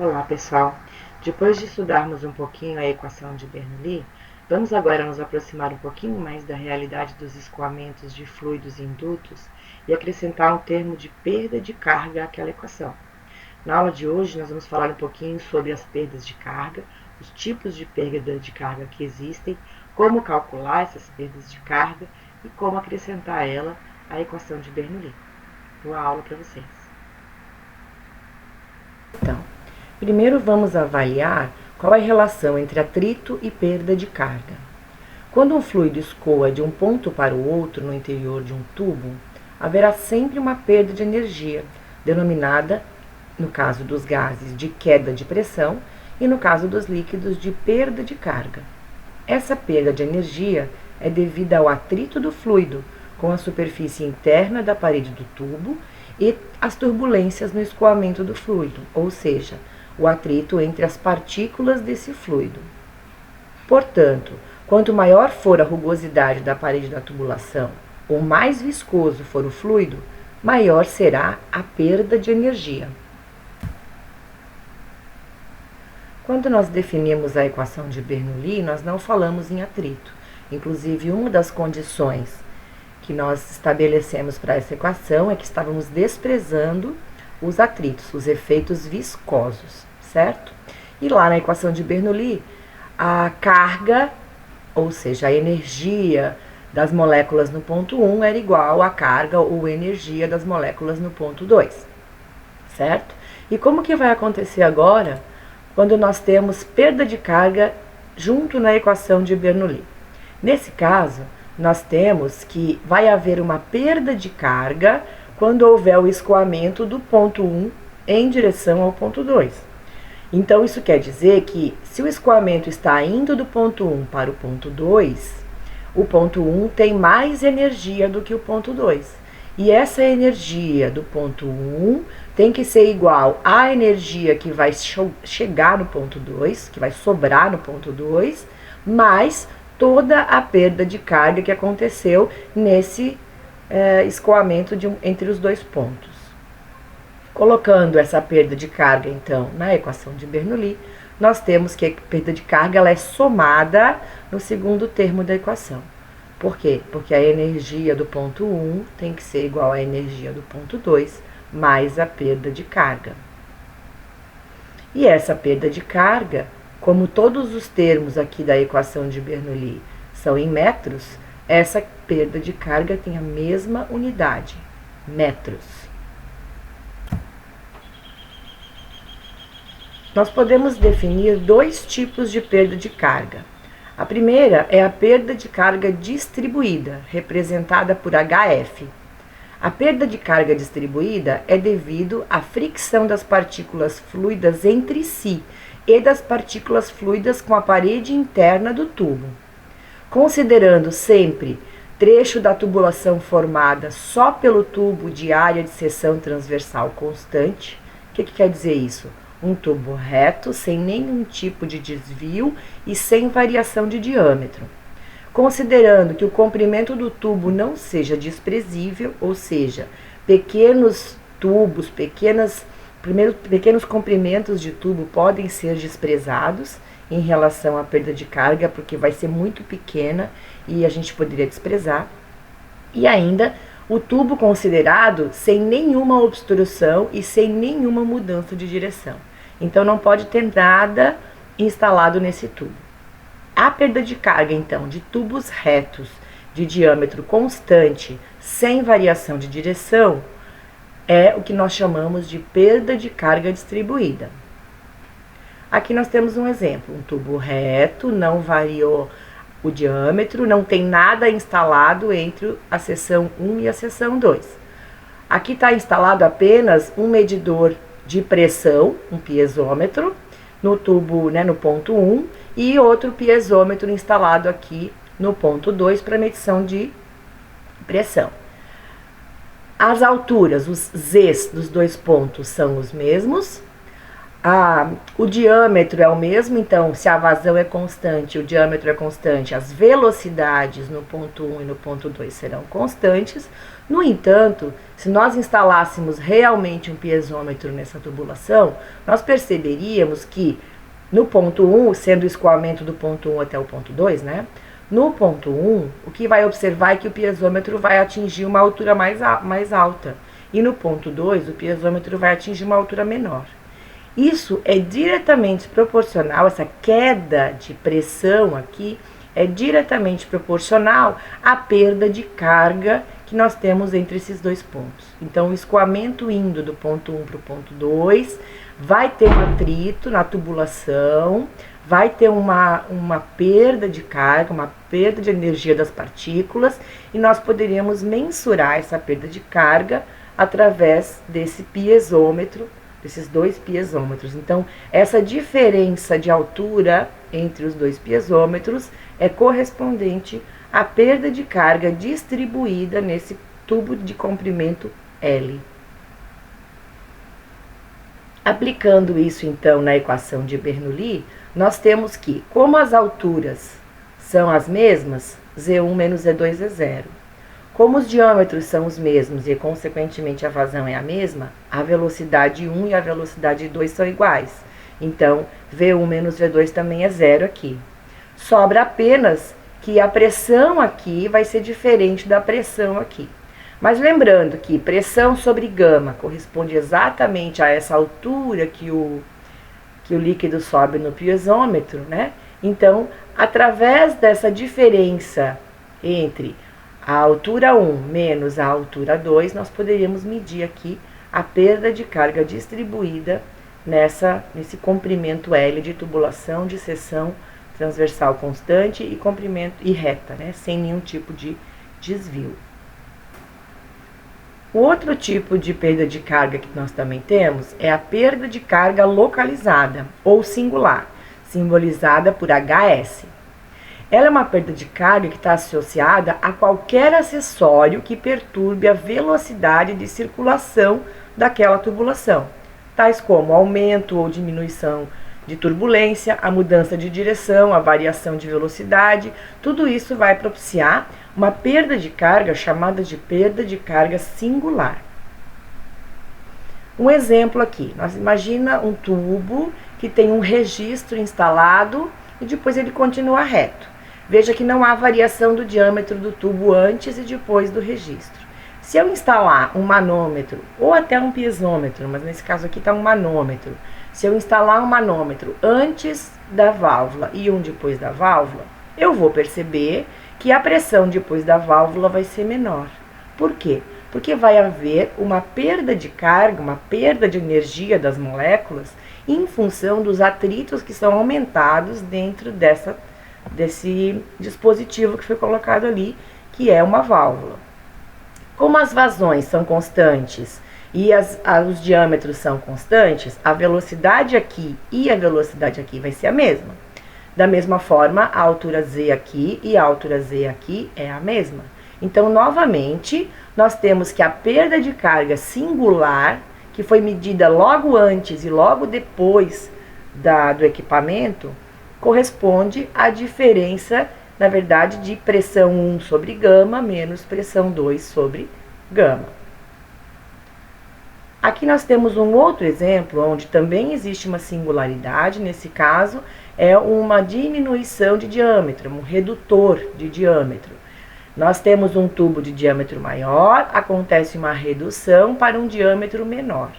Olá pessoal, depois de estudarmos um pouquinho a equação de Bernoulli, vamos agora nos aproximar um pouquinho mais da realidade dos escoamentos de fluidos em dutos e acrescentar um termo de perda de carga àquela equação. Na aula de hoje nós vamos falar um pouquinho sobre as perdas de carga, os tipos de perda de carga que existem, como calcular essas perdas de carga e como acrescentar ela à equação de Bernoulli. Boa aula para vocês! Então, primeiro vamos avaliar qual é a relação entre atrito e perda de carga. Quando um fluido escoa de um ponto para o outro no interior de um tubo, haverá sempre uma perda de energia, denominada, no caso dos gases, de queda de pressão e no caso dos líquidos, de perda de carga. Essa perda de energia é devida ao atrito do fluido com a superfície interna da parede do tubo e as turbulências no escoamento do fluido, ou seja, o atrito entre as partículas desse fluido. Portanto, quanto maior for a rugosidade da parede da tubulação, ou mais viscoso for o fluido, maior será a perda de energia. Quando nós definimos a equação de Bernoulli, nós não falamos em atrito. Inclusive, uma das condições que nós estabelecemos para essa equação é que estávamos desprezando os atritos, os efeitos viscosos, certo? E lá na equação de Bernoulli, a carga, ou seja, a energia das moléculas no ponto 1 era igual à carga ou energia das moléculas no ponto 2, certo? E como que vai acontecer agora quando nós temos perda de carga junto na equação de Bernoulli? Nesse caso, nós temos que vai haver uma perda de carga quando houver o escoamento do ponto 1 em direção ao ponto 2. Então, isso quer dizer que se o escoamento está indo do ponto 1 para o ponto 2, o ponto 1 tem mais energia do que o ponto 2. E essa energia do ponto 1 tem que ser igual à energia que vai chegar no ponto 2, que vai sobrar no ponto 2, mais toda a perda de carga que aconteceu nesse escoamento entre os dois pontos. Colocando essa perda de carga, então, na equação de Bernoulli, nós temos que a perda de carga ela é somada no segundo termo da equação. Por quê? Porque a energia do ponto 1 tem que ser igual à energia do ponto 2, mais a perda de carga. E essa perda de carga, como todos os termos aqui da equação de Bernoulli são em metros, essa perda de carga tem a mesma unidade, metros. Nós podemos definir dois tipos de perda de carga. A primeira é a perda de carga distribuída, representada por HF. A perda de carga distribuída é devido à fricção das partículas fluidas entre si e das partículas fluidas com a parede interna do tubo. Considerando sempre trecho da tubulação formada só pelo tubo de área de seção transversal constante, o que quer dizer isso? Um tubo reto, sem nenhum tipo de desvio e sem variação de diâmetro. Considerando que o comprimento do tubo não seja desprezível, ou seja, pequenos tubos, pequenos comprimentos de tubo podem ser desprezados em relação à perda de carga, porque vai ser muito pequena e a gente poderia desprezar. E ainda o tubo considerado sem nenhuma obstrução e sem nenhuma mudança de direção. Então não pode ter nada instalado nesse tubo. A perda de carga, então, de tubos retos de diâmetro constante, sem variação de direção, é o que nós chamamos de perda de carga distribuída. Aqui nós temos um exemplo, um tubo reto, não variou o diâmetro, não tem nada instalado entre a seção 1 e a seção 2. Aqui está instalado apenas um medidor de pressão, um piezômetro, no tubo, no ponto 1, e outro piezômetro instalado aqui no ponto 2 para medição de pressão. As alturas, os Zs dos dois pontos são os mesmos. O diâmetro é o mesmo, então se a vazão é constante, o diâmetro é constante, as velocidades no ponto 1 e no ponto 2 serão constantes. No entanto, se nós instalássemos realmente um piezômetro nessa tubulação, nós perceberíamos que no ponto 1, sendo o escoamento do ponto 1 até o ponto 2, né? No ponto 1, o que vai observar é que o piezômetro vai atingir uma altura mais alta. E no ponto 2, o piezômetro vai atingir uma altura menor. Isso é diretamente proporcional, essa queda de pressão aqui é diretamente proporcional à perda de carga que nós temos entre esses dois pontos. Então, o escoamento indo do ponto 1 para o ponto 2 vai ter um atrito na tubulação, vai ter uma perda de carga, uma perda de energia das partículas, e nós poderíamos mensurar essa perda de carga através desse piezômetro, desses dois piezômetros. Então, essa diferença de altura entre os dois piezômetros é correspondente à perda de carga distribuída nesse tubo de comprimento L. Aplicando isso, então, na equação de Bernoulli, nós temos que, como as alturas são as mesmas, Z1 menos Z2 é zero. Como os diâmetros são os mesmos e, consequentemente, a vazão é a mesma, a velocidade 1 e a velocidade 2 são iguais. Então, V1 menos V2 também é zero aqui. Sobra apenas que a pressão aqui vai ser diferente da pressão aqui. Mas lembrando que pressão sobre gama corresponde exatamente a essa altura que o líquido sobe no piezômetro, né? Então, através dessa diferença entre a altura 1 menos a altura 2, nós poderíamos medir aqui a perda de carga distribuída nesse comprimento L de tubulação de seção transversal constante e comprimento e reta, né, sem nenhum tipo de desvio. O outro tipo de perda de carga que nós também temos é a perda de carga localizada ou singular, simbolizada por HS. Ela é uma perda de carga que está associada a qualquer acessório que perturbe a velocidade de circulação daquela tubulação, tais como aumento ou diminuição de turbulência, a mudança de direção, a variação de velocidade. Tudo isso vai propiciar uma perda de carga chamada de perda de carga singular. Um exemplo aqui, nós imagina um tubo que tem um registro instalado e depois ele continua reto. Veja que não há variação do diâmetro do tubo antes e depois do registro. Se eu instalar um manômetro ou até um piezômetro, mas nesse caso aqui está um manômetro, se eu instalar um manômetro antes da válvula e um depois da válvula, eu vou perceber que a pressão depois da válvula vai ser menor. Por quê? Porque vai haver uma perda de carga, uma perda de energia das moléculas em função dos atritos que são aumentados dentro desse dispositivo que foi colocado ali, que é uma válvula. Como as vazões são constantes e os diâmetros são constantes, a velocidade aqui e a velocidade aqui vai ser a mesma. Da mesma forma, a altura Z aqui e a altura Z aqui é a mesma. Então, novamente, nós temos que a perda de carga singular, que foi medida logo antes e logo depois do equipamento, corresponde à diferença, na verdade, de pressão 1 sobre gama menos pressão 2 sobre gama. Aqui nós temos um outro exemplo onde também existe uma singularidade, nesse caso é uma diminuição de diâmetro, um redutor de diâmetro. Nós temos um tubo de diâmetro maior, acontece uma redução para um diâmetro menor.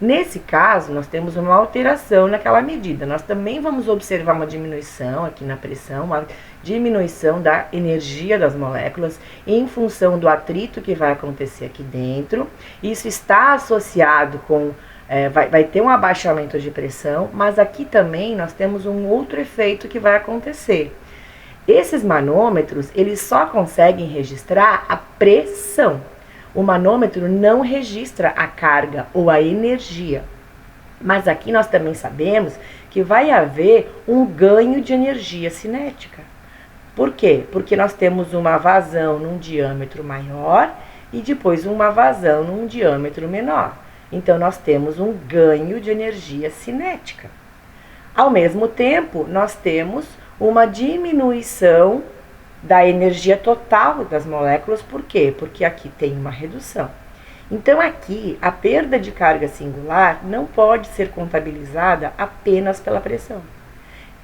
Nesse caso, nós temos uma alteração naquela medida. Nós também vamos observar uma diminuição aqui na pressão, uma diminuição da energia das moléculas em função do atrito que vai acontecer aqui dentro. Isso está associado com, vai ter um abaixamento de pressão, mas aqui também nós temos um outro efeito que vai acontecer. Esses manômetros, eles só conseguem registrar a pressão. O manômetro não registra a carga ou a energia. Mas aqui nós também sabemos que vai haver um ganho de energia cinética. Por quê? Porque nós temos uma vazão num diâmetro maior e depois uma vazão num diâmetro menor. Então, nós temos um ganho de energia cinética. Ao mesmo tempo, nós temos uma diminuição da energia total das moléculas. Por quê? Porque aqui tem uma redução. Então, aqui, a perda de carga singular não pode ser contabilizada apenas pela pressão.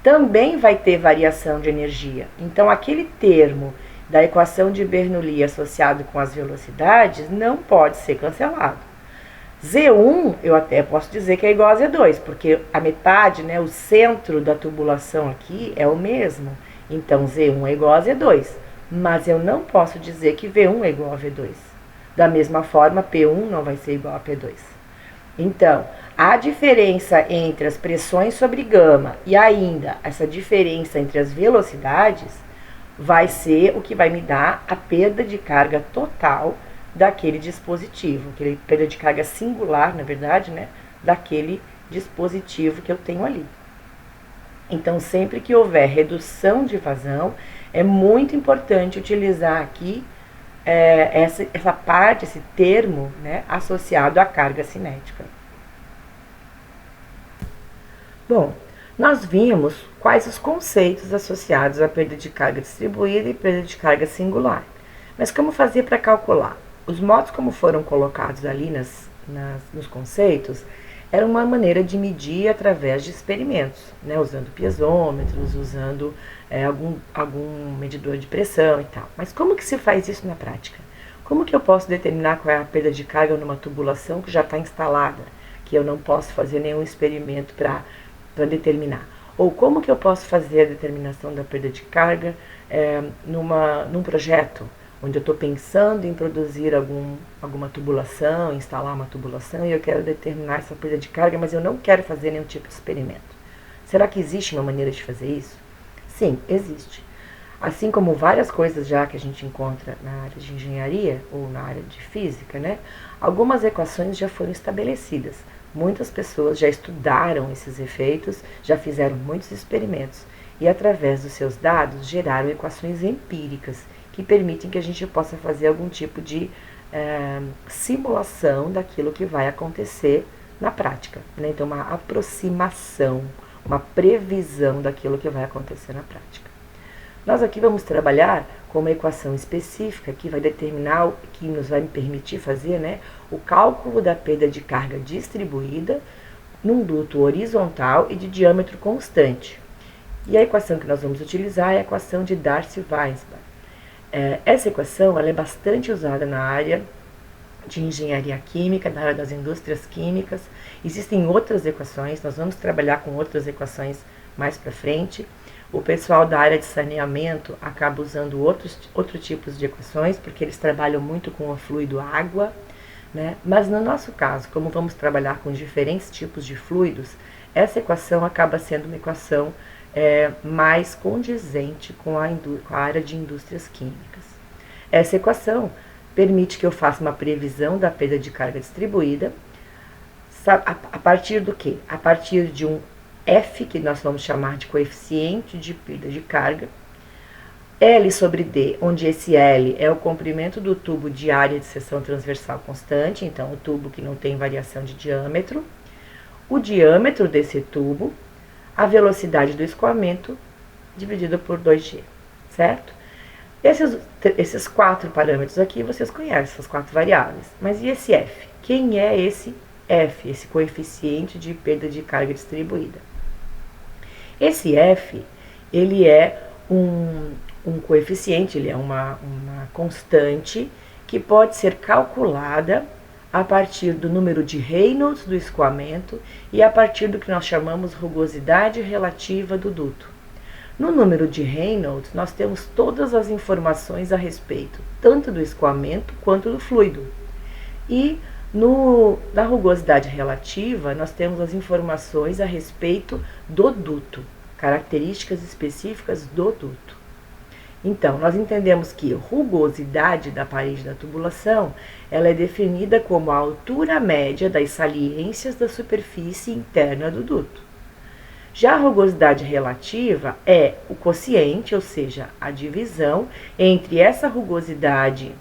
Também vai ter variação de energia. Então, aquele termo da equação de Bernoulli associado com as velocidades não pode ser cancelado. Z1 eu até posso dizer que é igual a Z2, porque a metade, né, o centro da tubulação aqui é o mesmo. Então, Z1 é igual a Z2, mas eu não posso dizer que V1 é igual a V2. Da mesma forma, P1 não vai ser igual a P2. Então, a diferença entre as pressões sobre gama e ainda essa diferença entre as velocidades vai ser o que vai me dar a perda de carga total daquele dispositivo, aquele perda de carga singular, na verdade, né, daquele dispositivo que eu tenho ali. Então, sempre que houver redução de vazão, é muito importante utilizar aqui essa parte, esse termo, né, associado à carga cinética. Bom, nós vimos quais os conceitos associados à perda de carga distribuída e perda de carga singular. Mas como fazer para calcular? Os modos como foram colocados ali nos conceitos era uma maneira de medir através de experimentos, né, usando piezômetros, usando algum medidor de pressão e tal. Mas como que se faz isso na prática? Como que eu posso determinar qual é a perda de carga numa tubulação que já está instalada, que eu não posso fazer nenhum experimento para determinar? Ou como que eu posso fazer a determinação da perda de carga num projeto, onde eu estou pensando em produzir alguma tubulação, instalar uma tubulação, e eu quero determinar essa perda de carga, mas eu não quero fazer nenhum tipo de experimento. Será que existe uma maneira de fazer isso? Sim, existe. Assim como várias coisas já que a gente encontra na área de engenharia ou na área de física, né? Algumas equações já foram estabelecidas. Muitas pessoas já estudaram esses efeitos, já fizeram muitos experimentos e, através dos seus dados, geraram equações empíricas que permitem que a gente possa fazer algum tipo de simulação daquilo que vai acontecer na prática, né? Então, uma aproximação, uma previsão daquilo que vai acontecer na prática. Nós aqui vamos trabalhar com uma equação específica que vai determinar, que nos vai permitir fazer, né, o cálculo da perda de carga distribuída num duto horizontal e de diâmetro constante. E a equação que nós vamos utilizar é a equação de Darcy-Weisbach. Essa equação ela é bastante usada na área de engenharia química, na área das indústrias químicas. Existem outras equações, nós vamos trabalhar com outras equações mais para frente. O pessoal da área de saneamento acaba usando outros tipos de equações, porque eles trabalham muito com o fluido água, né? Mas no nosso caso, como vamos trabalhar com diferentes tipos de fluidos, essa equação acaba sendo uma equação mais condizente com a área de indústrias químicas. Essa equação permite que eu faça uma previsão da perda de carga distribuída, a partir do quê? A partir de um F, que nós vamos chamar de coeficiente de perda de carga, L sobre D, onde esse L é o comprimento do tubo de área de seção transversal constante, então o tubo que não tem variação de diâmetro, o diâmetro desse tubo, a velocidade do escoamento dividido por 2G, certo? Esses 4 parâmetros aqui vocês conhecem, essas 4 variáveis. Mas e esse F? Quem é esse F, esse coeficiente de perda de carga distribuída? Esse F, ele é um coeficiente, ele é uma constante que pode ser calculada a partir do número de Reynolds do escoamento e a partir do que nós chamamos rugosidade relativa do duto. No número de Reynolds, nós temos todas as informações a respeito, tanto do escoamento quanto do fluido. E na rugosidade relativa, nós temos as informações a respeito do duto, características específicas do duto. Então, nós entendemos que rugosidade da parede da tubulação, ela é definida como a altura média das saliências da superfície interna do duto. Já a rugosidade relativa é o quociente, ou seja, a divisão entre essa rugosidade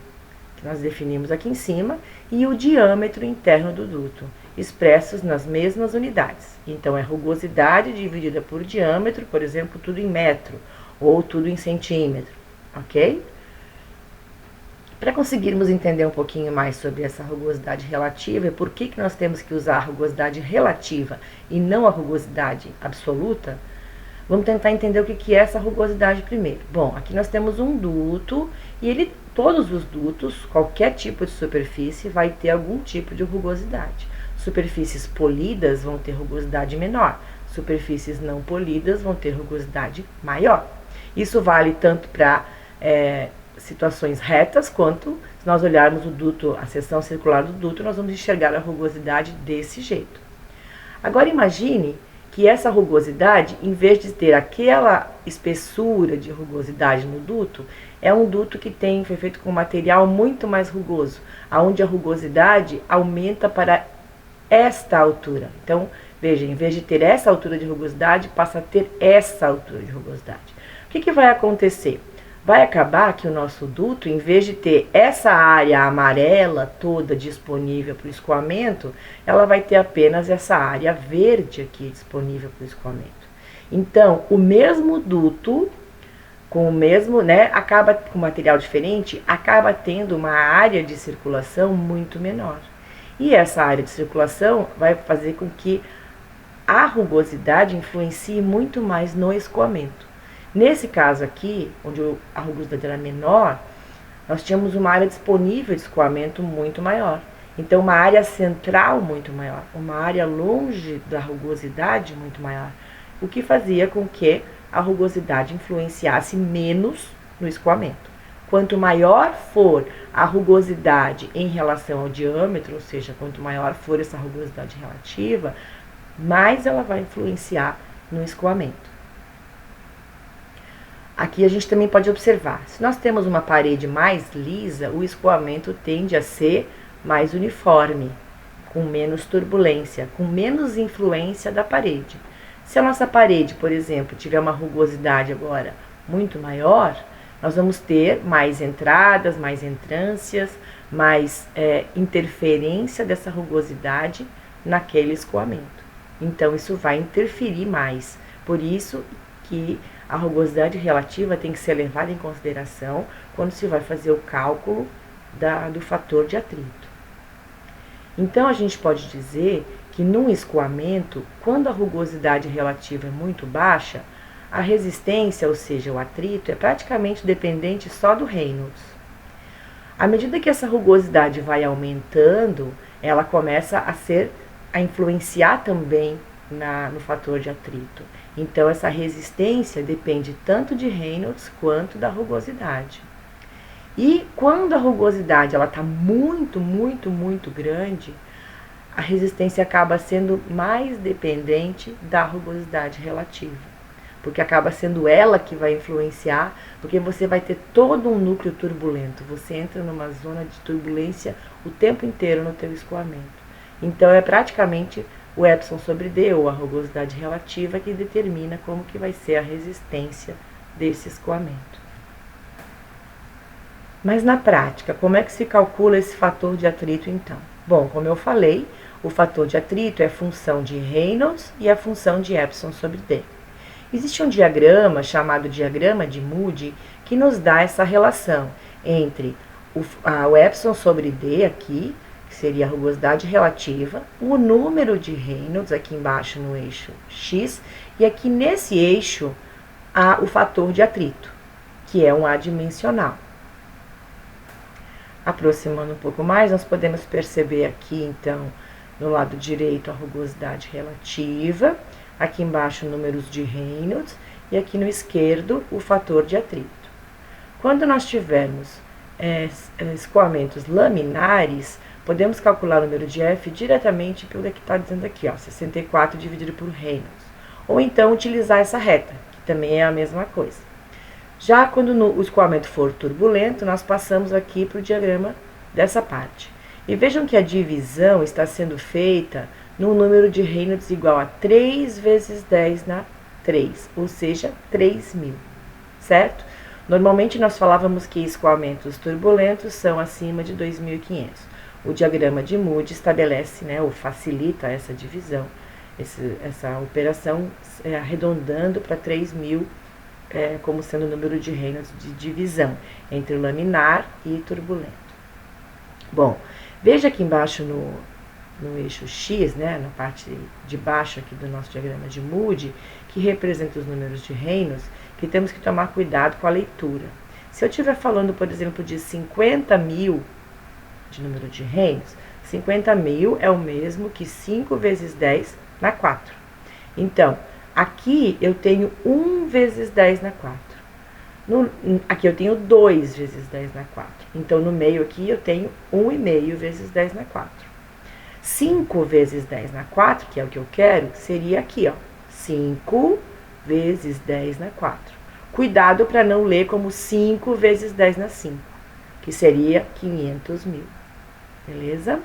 que nós definimos aqui em cima, e o diâmetro interno do duto, expressos nas mesmas unidades. Então, é rugosidade dividida por diâmetro, por exemplo, tudo em metro, ou tudo em centímetro, ok? Para conseguirmos entender um pouquinho mais sobre essa rugosidade relativa e por que nós temos que usar a rugosidade relativa e não a rugosidade absoluta, vamos tentar entender o que é essa rugosidade primeiro. Bom, aqui nós temos um duto e todos os dutos, qualquer tipo de superfície, vai ter algum tipo de rugosidade. Superfícies polidas vão ter rugosidade menor, superfícies não polidas vão ter rugosidade maior. Isso vale tanto para situações retas, quanto se nós olharmos o duto, a seção circular do duto, nós vamos enxergar a rugosidade desse jeito. Agora imagine que essa rugosidade, em vez de ter aquela espessura de rugosidade no duto, é um duto que foi feito com material muito mais rugoso, onde a rugosidade aumenta para esta altura. Então, veja, em vez de ter essa altura de rugosidade, passa a ter essa altura de rugosidade. O que vai acontecer? Vai acabar que o nosso duto, em vez de ter essa área amarela toda disponível para o escoamento, ela vai ter apenas essa área verde aqui disponível para o escoamento. Então, o mesmo duto, com o mesmo, acaba com material diferente, acaba tendo uma área de circulação muito menor. E essa área de circulação vai fazer com que a rugosidade influencie muito mais no escoamento. Nesse caso aqui, onde a rugosidade era menor, nós tínhamos uma área disponível de escoamento muito maior. Então, uma área central muito maior, uma área longe da rugosidade muito maior, o que fazia com que a rugosidade influenciasse menos no escoamento. Quanto maior for a rugosidade em relação ao diâmetro, ou seja, quanto maior for essa rugosidade relativa, mais ela vai influenciar no escoamento. Aqui a gente também pode observar, se nós temos uma parede mais lisa, o escoamento tende a ser mais uniforme, com menos turbulência, com menos influência da parede. Se a nossa parede, por exemplo, tiver uma rugosidade agora muito maior, nós vamos ter mais entradas, mais entrâncias, mais interferência dessa rugosidade naquele escoamento. Então, isso vai interferir mais. Por isso que a rugosidade relativa tem que ser levada em consideração quando se vai fazer o cálculo do fator de atrito. Então, a gente pode dizer que num escoamento, quando a rugosidade relativa é muito baixa, a resistência, ou seja, o atrito, é praticamente dependente só do Reynolds. À medida que essa rugosidade vai aumentando, ela começa a influenciar também no fator de atrito. Então, essa resistência depende tanto de Reynolds quanto da rugosidade. E quando a rugosidade está muito, muito, muito grande, a resistência acaba sendo mais dependente da rugosidade relativa. Porque acaba sendo ela que vai influenciar, porque você vai ter todo um núcleo turbulento. Você entra numa zona de turbulência o tempo inteiro no teu escoamento. Então, é praticamente o Epsilon sobre D, ou a rugosidade relativa, que determina como que vai ser a resistência desse escoamento. Mas na prática, como é que se calcula esse fator de atrito então? Bom, como eu falei, o fator de atrito é a função de Reynolds e a função de Epsilon sobre D. Existe um diagrama chamado diagrama de Moody que nos dá essa relação entre o Epsilon sobre D aqui, que seria a rugosidade relativa, o número de Reynolds aqui embaixo no eixo X, e aqui nesse eixo o fator de atrito, que é um adimensional. Aproximando um pouco mais, nós podemos perceber aqui, então, no lado direito a rugosidade relativa, aqui embaixo números de Reynolds, e aqui no esquerdo o fator de atrito. Quando nós tivermos escoamentos laminares, podemos calcular o número de F diretamente pelo que está dizendo aqui, 64 dividido por Reynolds. Ou então utilizar essa reta, que também é a mesma coisa. Já quando o escoamento for turbulento, nós passamos aqui para o diagrama dessa parte. E vejam que a divisão está sendo feita num número de Reynolds igual a 3 vezes 10 na 3, ou seja, 3.000, certo? Normalmente nós falávamos que escoamentos turbulentos são acima de 2.500. O diagrama de Moody estabelece, né, ou facilita essa divisão, essa operação arredondando para 3.000 como sendo o número de Reynolds de divisão entre laminar e turbulento. Bom, veja aqui embaixo no eixo X, né, na parte de baixo aqui do nosso diagrama de Moody, que representa os números de Reynolds, que temos que tomar cuidado com a leitura. Se eu estiver falando, por exemplo, de 50.000 de número de Reynolds, 50.000 é o mesmo que 5 vezes 10 na 4. Então, aqui eu tenho 1 vezes 10 na 4. Aqui eu tenho 2 vezes 10 na 4. Então, no meio aqui eu tenho 1,5 vezes 10 na 4. 5 vezes 10 na 4, que é o que eu quero, seria aqui, ó. 5 vezes 10 na 4. Cuidado para não ler como 5 vezes 10 na 5, que seria 500.000. Beleza?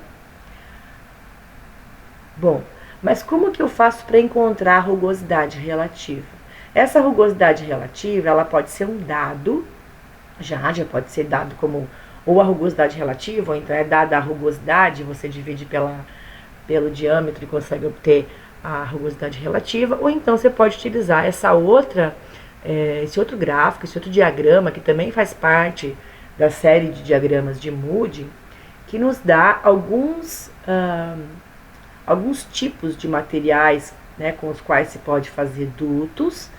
Bom, mas como que eu faço para encontrar a rugosidade relativa? Essa rugosidade relativa, ela pode ser um dado, já pode ser dado como ou a rugosidade relativa, ou então é dada a rugosidade, você divide pelo diâmetro e consegue obter a rugosidade relativa, ou então você pode utilizar esse outro gráfico, esse outro diagrama, que também faz parte da série de diagramas de Moody, que nos dá alguns tipos de materiais, né, com os quais se pode fazer dutos.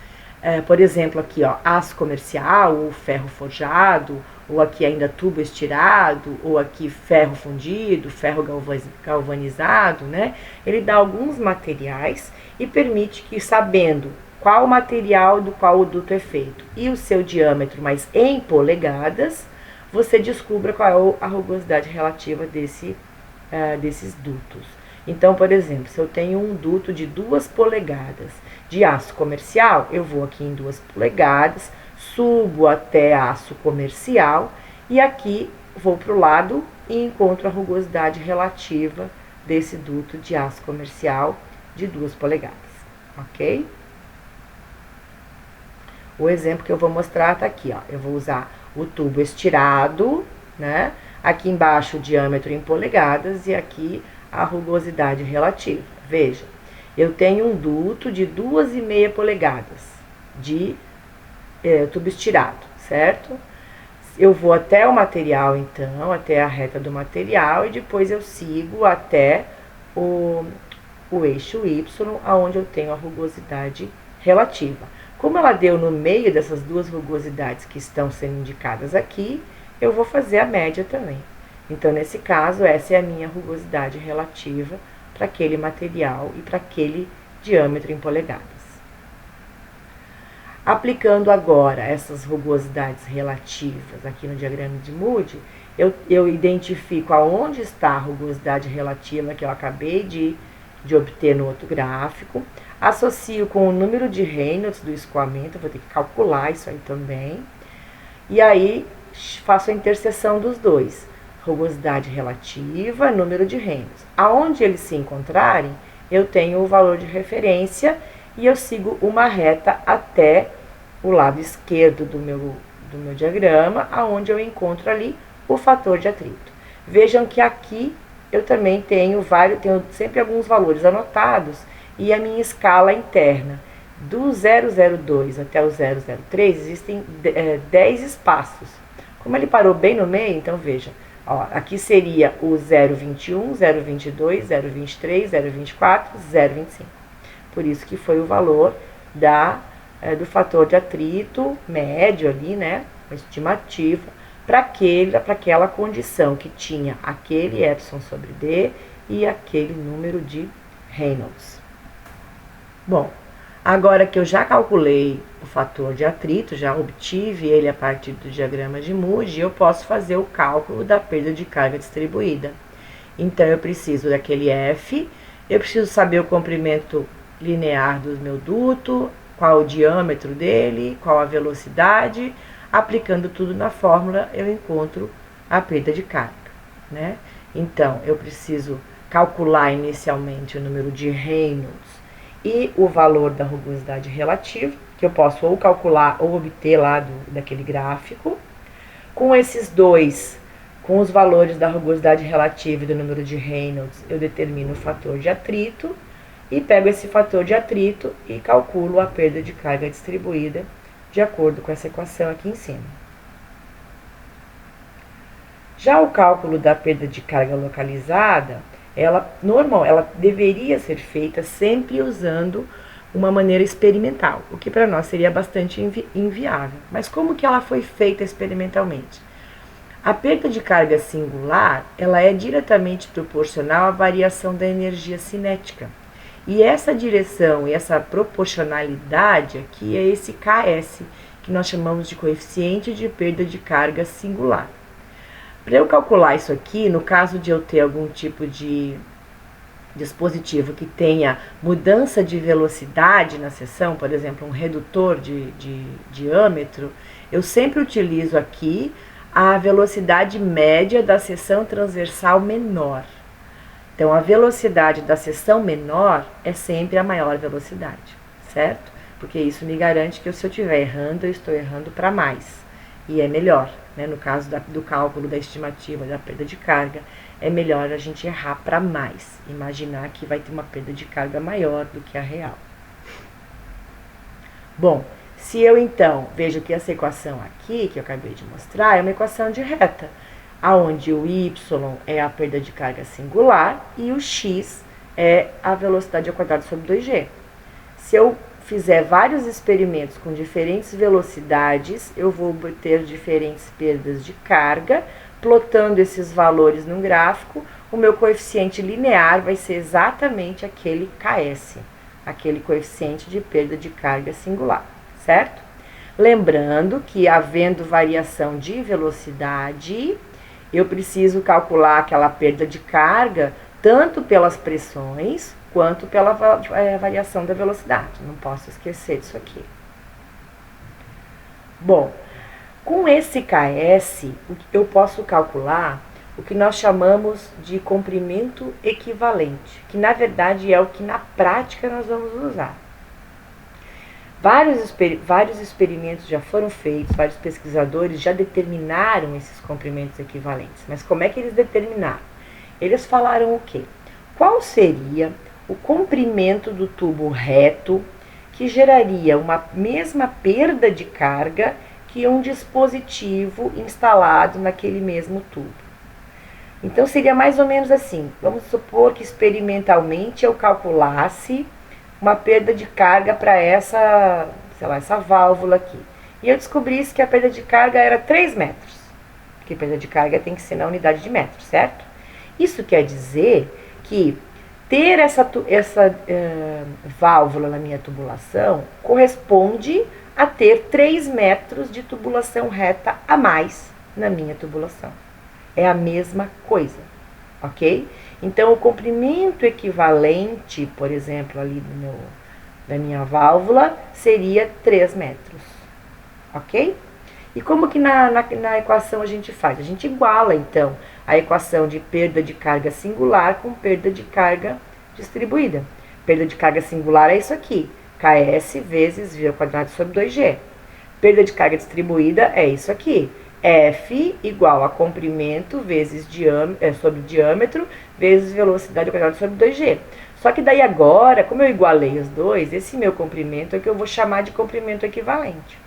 Por exemplo, aqui, ó, aço comercial, ou ferro forjado, ou aqui ainda tubo estirado, ou aqui ferro fundido, ferro galvanizado, né? Ele dá alguns materiais e permite que, sabendo qual material do qual o duto é feito e o seu diâmetro, mas em polegadas, você descubra qual é a rugosidade relativa desses dutos. Então, por exemplo, se eu tenho um duto de 2 polegadas de aço comercial, eu vou aqui em 2 polegadas, subo até aço comercial e aqui vou para o lado e encontro a rugosidade relativa desse duto de aço comercial de 2 polegadas, ok? O exemplo que eu vou mostrar tá aqui, ó. Eu vou usar o tubo estirado, né? Aqui embaixo o diâmetro em polegadas e aqui a rugosidade relativa. Veja, eu tenho um duto de 2,5 polegadas de tubo estirado, certo? Eu vou até o material, então, até a reta do material e depois eu sigo até o eixo Y, aonde eu tenho a rugosidade relativa. Como ela deu no meio dessas duas rugosidades que estão sendo indicadas aqui, eu vou fazer a média também. Então, nesse caso, essa é a minha rugosidade relativa para aquele material e para aquele diâmetro em polegadas. Aplicando agora essas rugosidades relativas aqui no diagrama de Moody, eu identifico aonde está a rugosidade relativa que eu acabei de obter no outro gráfico, associo com o número de Reynolds do escoamento, vou ter que calcular isso aí também, e aí faço a interseção dos dois, rugosidade relativa, número de Reynolds. Aonde eles se encontrarem, eu tenho o valor de referência e eu sigo uma reta até o lado esquerdo do meu diagrama, aonde eu encontro ali o fator de atrito. Vejam que aqui eu também tenho sempre alguns valores anotados e a minha escala interna. Do 002 até o 003 existem 10 espaços. Como ele parou bem no meio, então veja, ó, aqui seria o 021, 022, 023, 024, 025. Por isso que foi o valor do fator de atrito médio ali, né, uma estimativa, para aquela condição que tinha aquele Epsilon sobre D e aquele número de Reynolds. Bom, agora que eu já calculei o fator de atrito, já obtive ele a partir do diagrama de Moody, eu posso fazer o cálculo da perda de carga distribuída. Então, eu preciso daquele F, eu preciso saber o comprimento linear do meu duto, qual o diâmetro dele, qual a velocidade. Aplicando tudo na fórmula, eu encontro a perda de carga, né? Então, eu preciso calcular inicialmente o número de Reynolds e o valor da rugosidade relativa, que eu posso ou calcular ou obter lá daquele gráfico. Com esses dois, com os valores da rugosidade relativa e do número de Reynolds, eu determino o fator de atrito e pego esse fator de atrito e calculo a perda de carga distribuída de acordo com essa equação aqui em cima. Já o cálculo da perda de carga localizada, ela deveria ser feita sempre usando uma maneira experimental, o que para nós seria bastante inviável. Mas como que ela foi feita experimentalmente? A perda de carga singular, ela é diretamente proporcional à variação da energia cinética. E essa direção e essa proporcionalidade aqui é esse Ks, que nós chamamos de coeficiente de perda de carga singular. Para eu calcular isso aqui, no caso de eu ter algum tipo de dispositivo que tenha mudança de velocidade na seção, por exemplo, um redutor de diâmetro, eu sempre utilizo aqui a velocidade média da seção transversal menor. Então, a velocidade da seção menor é sempre a maior velocidade, certo? Porque isso me garante que se eu estiver errando, eu estou errando para mais. E é melhor, né? No caso do cálculo da estimativa da perda de carga, é melhor a gente errar para mais. Imaginar que vai ter uma perda de carga maior do que a real. Bom, se eu então vejo que essa equação aqui, que eu acabei de mostrar, é uma equação de reta, onde o y é a perda de carga singular e o x é a velocidade ao quadrado sobre 2g. Se eu fizer vários experimentos com diferentes velocidades, eu vou obter diferentes perdas de carga. Plotando esses valores num gráfico, o meu coeficiente linear vai ser exatamente aquele Ks, aquele coeficiente de perda de carga singular, certo? Lembrando que, havendo variação de velocidade, eu preciso calcular aquela perda de carga tanto pelas pressões quanto pela variação da velocidade. Não posso esquecer disso aqui. Bom, com esse Ks, eu posso calcular o que nós chamamos de comprimento equivalente, que na verdade é o que na prática nós vamos usar. Vários experimentos já foram feitos, vários pesquisadores já determinaram esses comprimentos equivalentes. Mas como é que eles determinaram? Eles falaram o quê? Qual seria o comprimento do tubo reto que geraria uma mesma perda de carga que um dispositivo instalado naquele mesmo tubo? Então, seria mais ou menos assim. Vamos supor que experimentalmente eu calculasse uma perda de carga para essa válvula aqui. E eu descobrisse que a perda de carga era 3 metros. Porque perda de carga tem que ser na unidade de metro, certo? Isso quer dizer que ter essa válvula na minha tubulação corresponde a ter 3 metros de tubulação reta a mais na minha tubulação. É a mesma coisa, ok? Então, o comprimento equivalente, por exemplo, ali da minha válvula, seria 3 metros, ok? E como que na equação a gente faz? A gente iguala, então, a equação de perda de carga singular com perda de carga distribuída. Perda de carga singular é isso aqui, Ks vezes V ao quadrado sobre 2G. Perda de carga distribuída é isso aqui, F igual a comprimento vezes sobre diâmetro vezes velocidade ao quadrado sobre 2G. Só que daí agora, como eu igualei os dois, esse meu comprimento é que eu vou chamar de comprimento equivalente.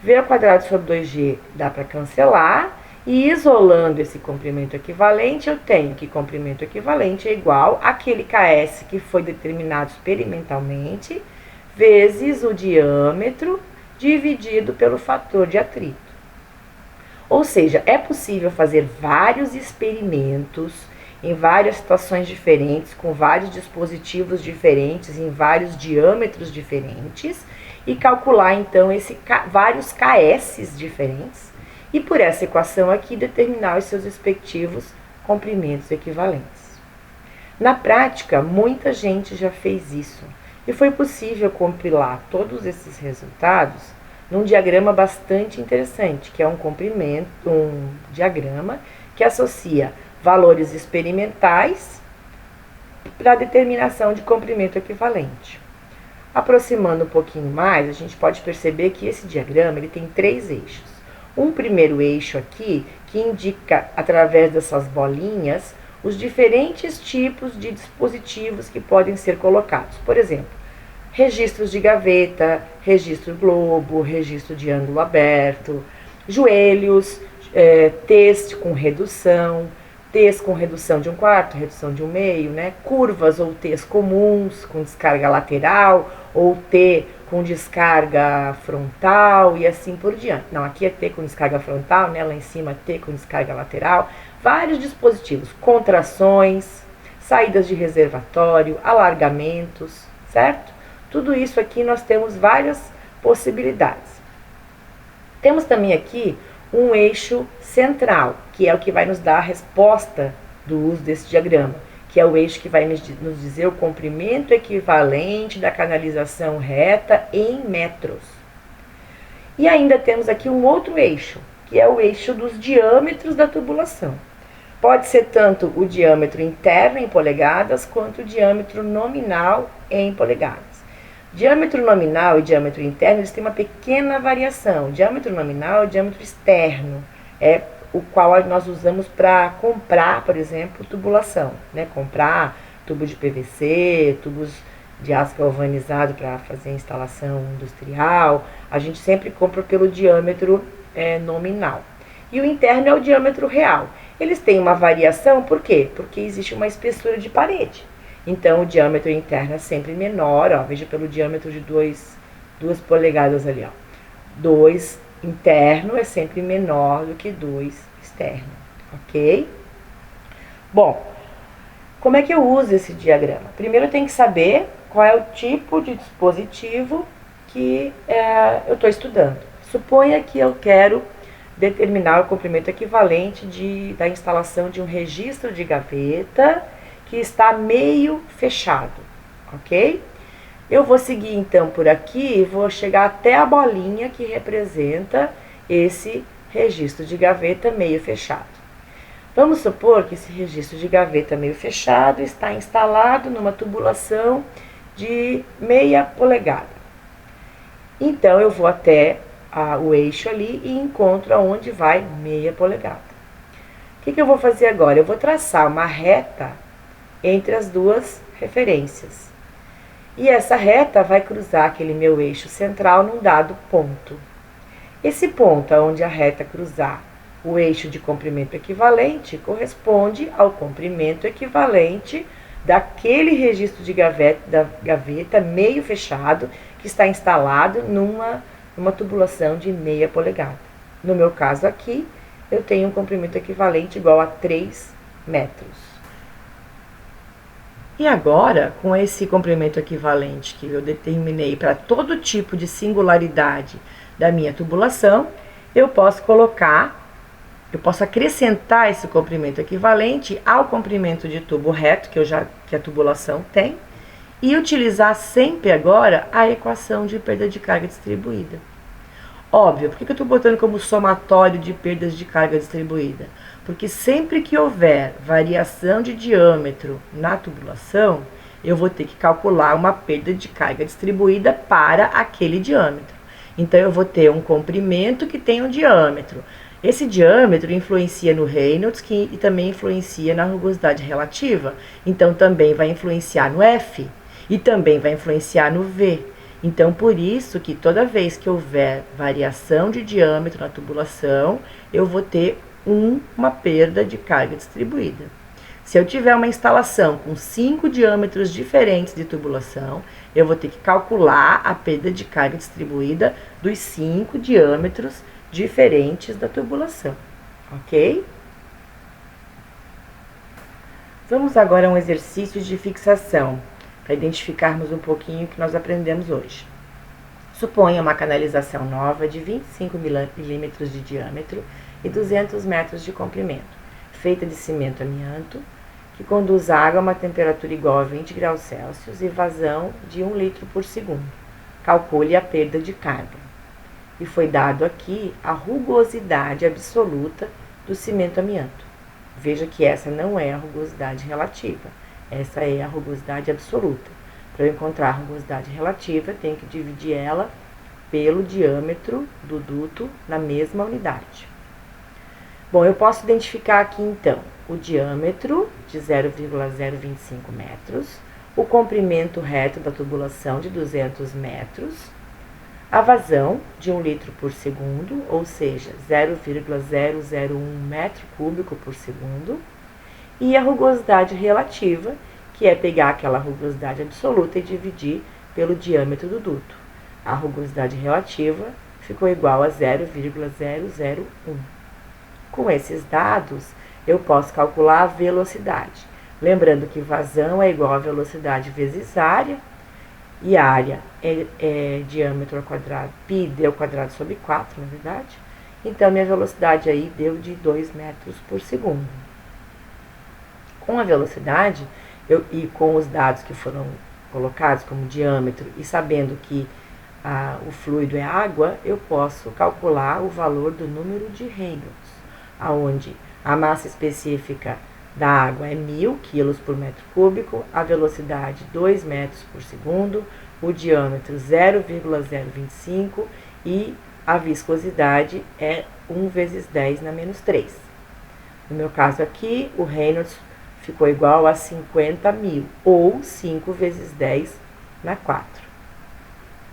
V ao quadrado sobre 2G dá para cancelar, e isolando esse comprimento equivalente, eu tenho que comprimento equivalente é igual àquele Ks que foi determinado experimentalmente, vezes o diâmetro dividido pelo fator de atrito. Ou seja, é possível fazer vários experimentos em várias situações diferentes, com vários dispositivos diferentes, em vários diâmetros diferentes, e calcular então vários Ks diferentes, e por essa equação aqui determinar os seus respectivos comprimentos equivalentes. Na prática, muita gente já fez isso, e foi possível compilar todos esses resultados num diagrama bastante interessante, que é um diagrama que associa valores experimentais para a determinação de comprimento equivalente. Aproximando um pouquinho mais, a gente pode perceber que esse diagrama ele tem 3 eixos. Um primeiro eixo aqui, que indica, através dessas bolinhas, os diferentes tipos de dispositivos que podem ser colocados. Por exemplo, registros de gaveta, registro globo, registro de ângulo aberto, joelhos, T's com redução, T's com redução de 1/4, redução de 1/2, né? Curvas ou T's comuns com descarga lateral, ou T com descarga frontal e assim por diante. Não, aqui é T com descarga frontal, né? Lá em cima T com descarga lateral. Vários dispositivos, contrações, saídas de reservatório, alargamentos, certo? Tudo isso aqui nós temos várias possibilidades. Temos também aqui um eixo central, que é o que vai nos dar a resposta do uso desse diagrama, que é o eixo que vai nos dizer o comprimento equivalente da canalização reta em metros. E ainda temos aqui um outro eixo, que é o eixo dos diâmetros da tubulação. Pode ser tanto o diâmetro interno em polegadas, quanto o diâmetro nominal em polegadas. Diâmetro nominal e diâmetro interno, eles têm uma pequena variação. O diâmetro nominal é o diâmetro externo, é o qual nós usamos para comprar, por exemplo, tubulação, né? Comprar tubo de PVC, tubos de aço galvanizado para fazer instalação industrial. A gente sempre compra pelo diâmetro nominal. E o interno é o diâmetro real. Eles têm uma variação, por quê? Porque existe uma espessura de parede. Então, o diâmetro interno é sempre menor, ó, veja pelo diâmetro de 2 polegadas ali, ó. 2 interno é sempre menor do que 2 externo, ok? Bom, como é que eu uso esse diagrama? Primeiro eu tenho que saber qual é o tipo de dispositivo que eu estou estudando. Suponha que eu quero determinar o comprimento equivalente da instalação de um registro de gaveta que está meio fechado, ok? Eu vou seguir então por aqui e vou chegar até a bolinha que representa esse registro de gaveta meio fechado. Vamos supor que esse registro de gaveta meio fechado está instalado numa tubulação de meia polegada. Então eu vou até o eixo ali e encontro aonde vai meia polegada. O que eu vou fazer agora? Eu vou traçar uma reta entre as duas referências. E essa reta vai cruzar aquele meu eixo central num dado ponto. Esse ponto onde a reta cruzar o eixo de comprimento equivalente corresponde ao comprimento equivalente daquele registro de gaveta meio fechado que está instalado numa tubulação de meia polegada. No meu caso aqui, eu tenho um comprimento equivalente igual a 3 metros. E agora, com esse comprimento equivalente que eu determinei para todo tipo de singularidade da minha tubulação, eu posso acrescentar esse comprimento equivalente ao comprimento de tubo reto que a tubulação tem e utilizar sempre agora a equação de perda de carga distribuída. Óbvio, por que eu estou botando como somatório de perdas de carga distribuída? Porque sempre que houver variação de diâmetro na tubulação, eu vou ter que calcular uma perda de carga distribuída para aquele diâmetro. Então, eu vou ter um comprimento que tem um diâmetro. Esse diâmetro influencia no Reynolds e também influencia na rugosidade relativa. Então, também vai influenciar no F e também vai influenciar no V. Então, por isso que toda vez que houver variação de diâmetro na tubulação, eu vou ter uma perda de carga distribuída. Se eu tiver uma instalação com 5 diâmetros diferentes de tubulação, eu vou ter que calcular a perda de carga distribuída dos 5 diâmetros diferentes da tubulação, ok? Vamos agora a um exercício de fixação, para identificarmos um pouquinho o que nós aprendemos hoje. Suponha uma canalização nova de 25 milímetros de diâmetro e 200 metros de comprimento, feita de cimento amianto, que conduz água a uma temperatura igual a 20 graus Celsius e vazão de 1 litro por segundo. Calcule a perda de carga. E foi dado aqui a rugosidade absoluta do cimento amianto. Veja que essa não é a rugosidade relativa, essa é a rugosidade absoluta. Para eu encontrar a rugosidade relativa, eu tenho que dividir ela pelo diâmetro do duto na mesma unidade. Bom, eu posso identificar aqui então o diâmetro de 0,025 metros, o comprimento reto da tubulação de 200 metros, a vazão de 1 litro por segundo, ou seja, 0,001 metro cúbico por segundo, e a rugosidade relativa, que é pegar aquela rugosidade absoluta e dividir pelo diâmetro do duto. A rugosidade relativa ficou igual a 0,001. Com esses dados, eu posso calcular a velocidade. Lembrando que vazão é igual a velocidade vezes área, e área é diâmetro ao quadrado, πd ao quadrado sobre 4, na verdade. Então, minha velocidade aí deu de 2 metros por segundo. Com a velocidade, e com os dados que foram colocados como diâmetro, e sabendo que o fluido é água, eu posso calcular o valor do número de Reynolds, onde a massa específica da água é 1000 kg por metro cúbico, a velocidade 2 metros por segundo, o diâmetro 0,025 e a viscosidade é 1 vezes 10 na menos 3. No meu caso aqui, o Reynolds ficou igual a 50.000, ou 5 vezes 10 na 4.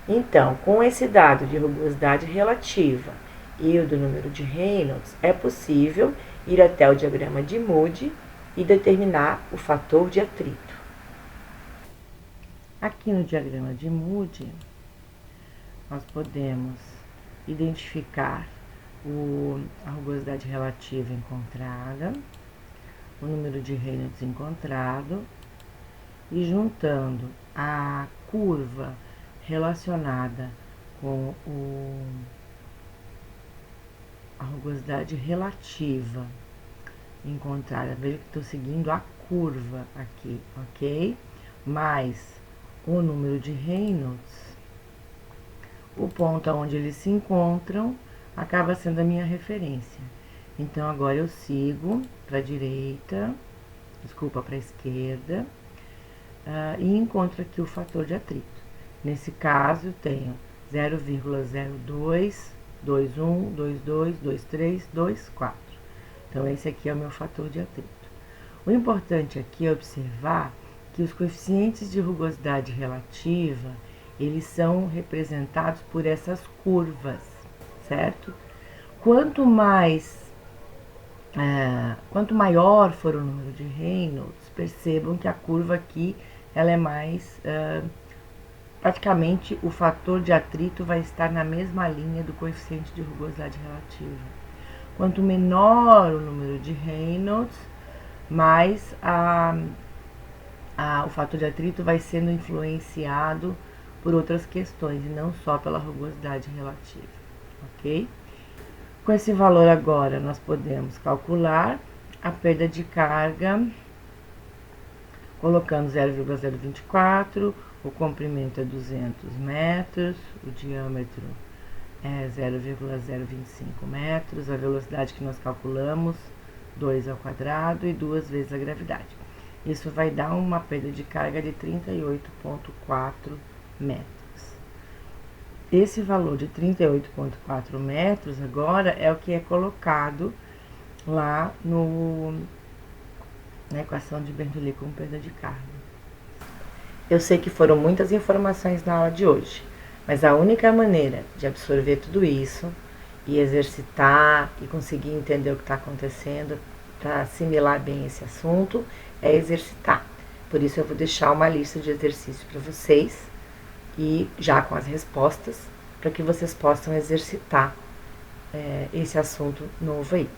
Então, com esse dado de rugosidade relativa e o do número de Reynolds, é possível ir até o diagrama de Moody e determinar o fator de atrito. Aqui no diagrama de Moody, nós podemos identificar a rugosidade relativa encontrada, o número de Reynolds encontrado, e juntando a curva relacionada com a rugosidade relativa encontrada, veja que estou seguindo a curva aqui, ok? Mais o número de Reynolds, o ponto onde eles se encontram acaba sendo a minha referência. Então, agora eu sigo para a direita, para a esquerda, e encontro aqui o fator de atrito. Nesse caso, eu tenho 0,02, 21, 22, 23, 24. Então, esse aqui é o meu fator de atrito. O importante aqui é observar que os coeficientes de rugosidade relativa, eles são representados por essas curvas, certo? Quanto maior for o número de Reynolds, percebam que a curva aqui, ela é mais... praticamente, o fator de atrito vai estar na mesma linha do coeficiente de rugosidade relativa. Quanto menor o número de Reynolds, mais o fator de atrito vai sendo influenciado por outras questões, e não só pela rugosidade relativa, ok? Com esse valor agora, nós podemos calcular a perda de carga, colocando 0,024, o comprimento é 200 metros, o diâmetro é 0,025 metros, a velocidade que nós calculamos, 2 ao quadrado e 2 vezes a gravidade. Isso vai dar uma perda de carga de 38,4 metros. Esse valor de 38,4 metros agora é o que é colocado lá na equação de Bernoulli com perda de carga. Eu sei que foram muitas informações na aula de hoje, mas a única maneira de absorver tudo isso e exercitar e conseguir entender o que está acontecendo para assimilar bem esse assunto é exercitar. Por isso eu vou deixar uma lista de exercícios para vocês e já com as respostas para que vocês possam exercitar esse assunto novo aí.